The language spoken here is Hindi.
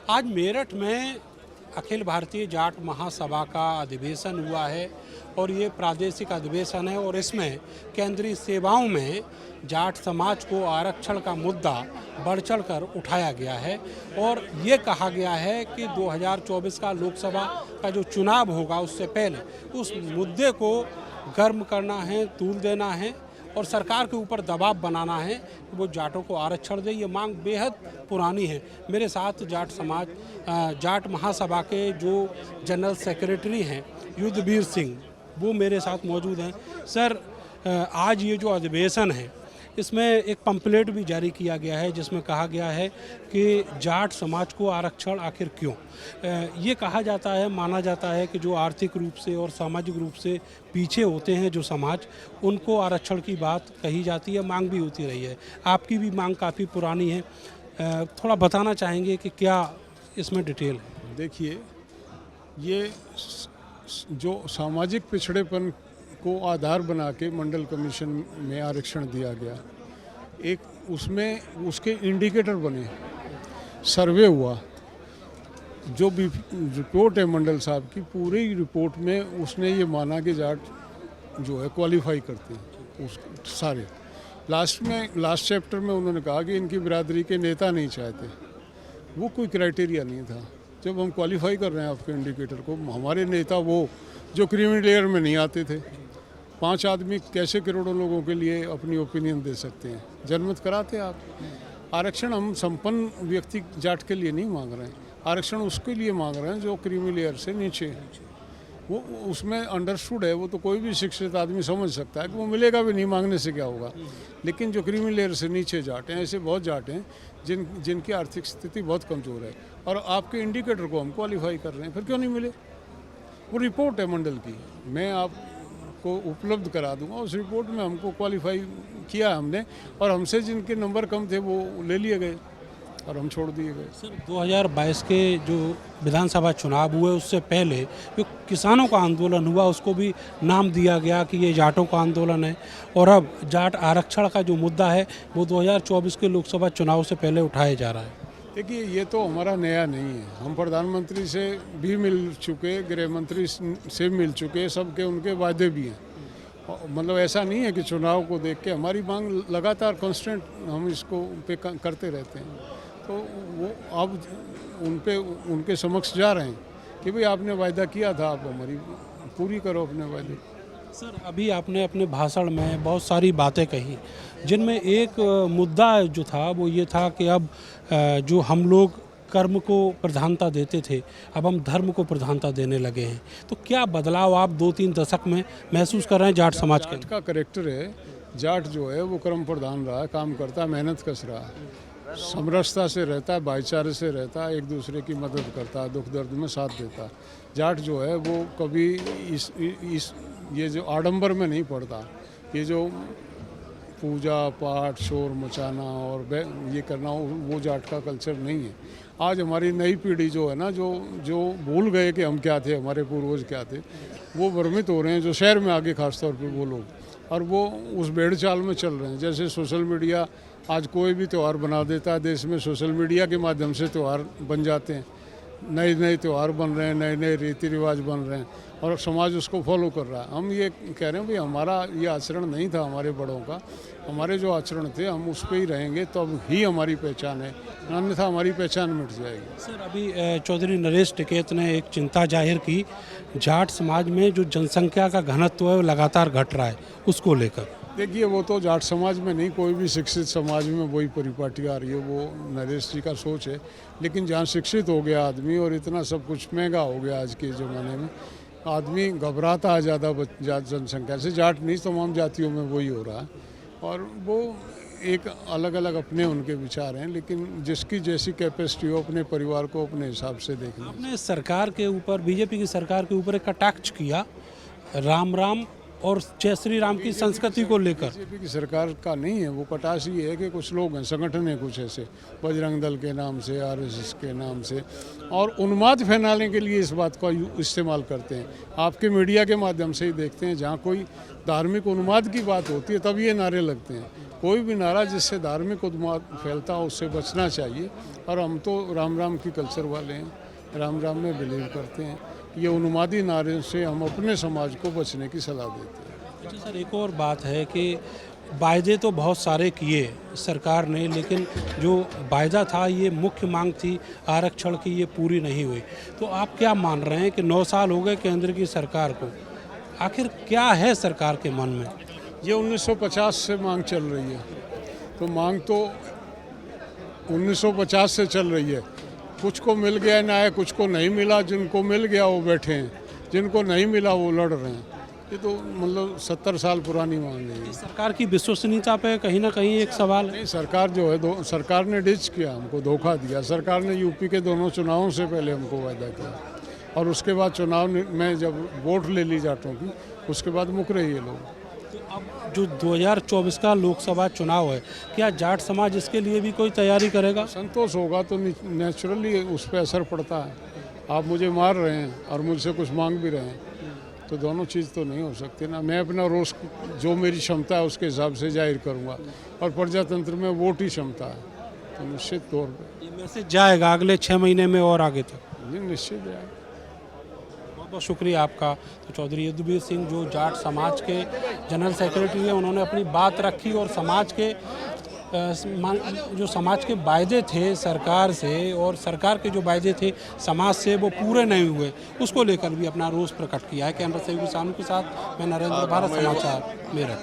आज मेरठ में अखिल भारतीय जाट महासभा का अधिवेशन हुआ है और ये प्रादेशिक अधिवेशन है और इसमें केंद्रीय सेवाओं में जाट समाज को आरक्षण का मुद्दा बढ़ चढ़ कर उठाया गया है और ये कहा गया है कि 2024 का लोकसभा का जो चुनाव होगा उससे पहले उस मुद्दे को गर्म करना है, तूल देना है और सरकार के ऊपर दबाव बनाना है कि वो जाटों को आरक्षण दे। ये मांग बेहद पुरानी है। मेरे साथ जाट महासभा के जो जनरल सेक्रेटरी हैं युद्धवीर सिंह, वो मेरे साथ मौजूद हैं। सर, आज ये जो अधिवेशन है इसमें एक पंपलेट भी जारी किया गया है जिसमें कहा गया है कि जाट समाज को आरक्षण आखिर क्यों। ये कहा जाता है, माना जाता है कि जो आर्थिक रूप से और सामाजिक रूप से पीछे होते हैं जो समाज, उनको आरक्षण की बात कही जाती है, मांग भी होती रही है। आपकी भी मांग काफ़ी पुरानी है, थोड़ा बताना चाहेंगे कि क्या इसमें डिटेल है? देखिए, ये जो सामाजिक पिछड़ेपन को आधार बना के मंडल कमीशन में आरक्षण दिया गया, एक उसमें उसके इंडिकेटर बने, सर्वे हुआ, जो भी रिपोर्ट है मंडल साहब की, पूरी रिपोर्ट में उसने ये माना कि जाट जो है क्वालिफाई करते हैं उस सारे। लास्ट चैप्टर में उन्होंने कहा कि इनकी बिरादरी के नेता नहीं चाहते। वो कोई क्राइटेरिया नहीं था। जब हम क्वालिफाई कर रहे हैं आपके इंडिकेटर को, हमारे नेता वो जो क्रीमी लेयर में नहीं आते थे, 5 आदमी कैसे करोड़ों लोगों के लिए अपनी ओपिनियन दे सकते हैं? जनमत कराते आप। आरक्षण हम संपन्न व्यक्ति जाट के लिए नहीं मांग रहे हैं, आरक्षण उसके लिए मांग रहे हैं जो क्रीमी लेयर से नीचे है। वो उसमें अंडरस्टूड है, वो तो कोई भी शिक्षित आदमी समझ सकता है कि वो मिलेगा भी नहीं, मांगने से क्या होगा। लेकिन जो क्रीमी लेयर से नीचे जाट हैं, ऐसे बहुत जाट हैं जिनकी आर्थिक स्थिति बहुत कमज़ोर है, और आपके इंडिकेटर को हम क्वालिफाई कर रहे हैं, फिर क्यों नहीं मिले? वो रिपोर्ट है मंडल की, मैं आपको उपलब्ध करा दूंगा। उस रिपोर्ट में हमको क्वालिफाई किया हमने, और हमसे जिनके नंबर कम थे वो ले लिए गए और हम छोड़ दिए गए। सर, 2022 के जो विधानसभा चुनाव हुए उससे पहले जो किसानों का आंदोलन हुआ उसको भी नाम दिया गया कि ये जाटों का आंदोलन है, और अब जाट आरक्षण का जो मुद्दा है वो 2024 के लोकसभा चुनाव से पहले उठाया जा रहा है। देखिए, ये तो हमारा नया नहीं है। हम प्रधानमंत्री से भी मिल चुके, गृह मंत्री से मिल चुके, सबके उनके वादे भी हैं। मतलब ऐसा नहीं है कि चुनाव को देख के हमारी मांग लगातार कांस्टेंट हम इसको पे करते रहते हैं। तो वो अब उनके समक्ष जा रहे हैं कि भाई आपने वायदा किया था, आप हमारी पूरी करो अपने वायदे। सर, अभी आपने अपने भाषण में बहुत सारी बातें कही जिनमें एक मुद्दा जो था वो ये था कि अब जो हम लोग कर्म को प्रधानता देते थे, अब हम धर्म को प्रधानता देने लगे हैं। तो क्या बदलाव आप 2-3 दशक में महसूस कर रहे हैं जाट समाज के? जाट का करेक्टर है, जाट जो है वो कर्म प्रधान रहा है, काम करता है, मेहनत कस रहा है, समरसता से रहता है, भाईचारे से रहता है, एक दूसरे की मदद करता है, दुख दर्द में साथ देता है। जाट जो है वो कभी इस ये जो आडंबर में नहीं पड़ता। ये जो पूजा पाठ, शोर मचाना और ये करना, वो जाट का कल्चर नहीं है। आज हमारी नई पीढ़ी जो है ना, जो भूल गए कि हम क्या थे, हमारे पूर्वज क्या थे, वो भ्रमित हो रहे हैं, जो शहर में आगे खासतौर पे वो लोग, और वो उस भेड़ चाल में चल रहे हैं। जैसे सोशल मीडिया आज कोई भी त्यौहार बना देता है देश में, सोशल मीडिया के माध्यम से त्यौहार बन जाते हैं, नए नए त्यौहार बन रहे हैं, नए नए रीति रिवाज बन रहे हैं, और समाज उसको फॉलो कर रहा है। हम ये कह रहे हैं भाई हमारा ये आचरण नहीं था हमारे बड़ों का, हमारे जो आचरण थे हम उस पर ही रहेंगे, तब ही हमारी पहचान है, अन्यथा हमारी पहचान मिट जाएगी। सर, अभी चौधरी नरेश टिकैत ने एक चिंता जाहिर की, जाट समाज में जो जनसंख्या का घनत्व है वो लगातार घट रहा है, उसको लेकर। देखिए, वो तो जाट समाज में नहीं, कोई भी शिक्षित समाज में वही परिपाटी आ रही है, वो नरेश जी का सोच है। लेकिन जहाँ शिक्षित हो गया आदमी और इतना सब कुछ महंगा हो गया आज के ज़माने में, आदमी घबराता है ज़्यादा जनसंख्या से। जाट नहीं, तमाम जातियों में वही हो रहा है, और वो एक अलग अलग अपने उनके विचार हैं, लेकिन जिसकी जैसी कैपेसिटी हो अपने परिवार को अपने हिसाब से देखना। आपने सरकार के ऊपर, बीजेपी की सरकार के ऊपर एक कटाक्ष किया राम राम और जय श्री राम की संस्कृति को लेकर। बीजेपी की सरकार का नहीं है वो कटाक्ष, ये है कि कुछ लोग हैं, संगठन है कुछ ऐसे, बजरंग दल के नाम से, आरएसएस के नाम से, और उन्माद फैलाने के लिए इस बात का इस्तेमाल करते हैं। आपके मीडिया के माध्यम से ही देखते हैं, जहाँ कोई धार्मिक उन्माद की बात होती है तब ये नारे लगते हैं। कोई भी नारा जिससे धार्मिक उन्माद फैलता हो उससे बचना चाहिए। और हम तो राम राम की कल्चर वाले हैं, राम राम में बिलीव करते हैं। ये उन्मादी नारे से हम अपने समाज को बचने की सलाह देते हैं। अच्छा सर, एक और बात है कि वायदे तो बहुत सारे किए सरकार ने, लेकिन जो वायदा था, ये मुख्य मांग थी आरक्षण की, ये पूरी नहीं हुई। तो आप क्या मान रहे हैं कि 9 साल हो गए केंद्र की सरकार को, आखिर क्या है सरकार के मन में? ये 1950 से मांग चल रही है, तो मांग तो 1950 से चल रही है। कुछ को मिल गया ना है, कुछ को नहीं मिला। जिनको मिल गया वो बैठे हैं, जिनको नहीं मिला वो लड़ रहे हैं। ये तो मतलब 70 साल पुरानी मांग है। सरकार की विश्वसनीयता पे कहीं ना कहीं एक सवाल है। नहीं, सरकार जो है सरकार ने डिच किया, हमको धोखा दिया। सरकार ने यूपी के दोनों चुनावों से पहले हमको वायदा किया, और उसके बाद चुनाव में जब वोट ले ली जाटों की, उसके बाद मुकरे ये लोग। तो अब जो 2024 का लोकसभा चुनाव है, क्या जाट समाज इसके लिए भी कोई तैयारी करेगा? संतोष होगा तो नेचुरली उस पर असर पड़ता है। आप मुझे मार रहे हैं और मुझसे कुछ मांग भी रहे हैं, तो दोनों चीज़ तो नहीं हो सकती ना। मैं अपना रोज जो मेरी क्षमता है उसके हिसाब से जाहिर करूँगा, और प्रजातंत्र में वोट ही क्षमता है, तो निश्चित तौर पर ये मैसेज जाएगा अगले 6 महीने में और आगे तक? ये निश्चित जाएगा। बहुत बहुत शुक्रिया आपका। तो चौधरी यदुवीर सिंह जो जाट समाज के जनरल सेक्रेटरी हैं, उन्होंने अपनी बात रखी और समाज के जो समाज के वायदे थे सरकार से, और सरकार के जो वायदे थे समाज से, वो पूरे नहीं हुए, उसको लेकर भी अपना रोष प्रकट किया है। कैमरा से सानू के साथ मैं नरेंद्र, भारत समाचार, मेरठ।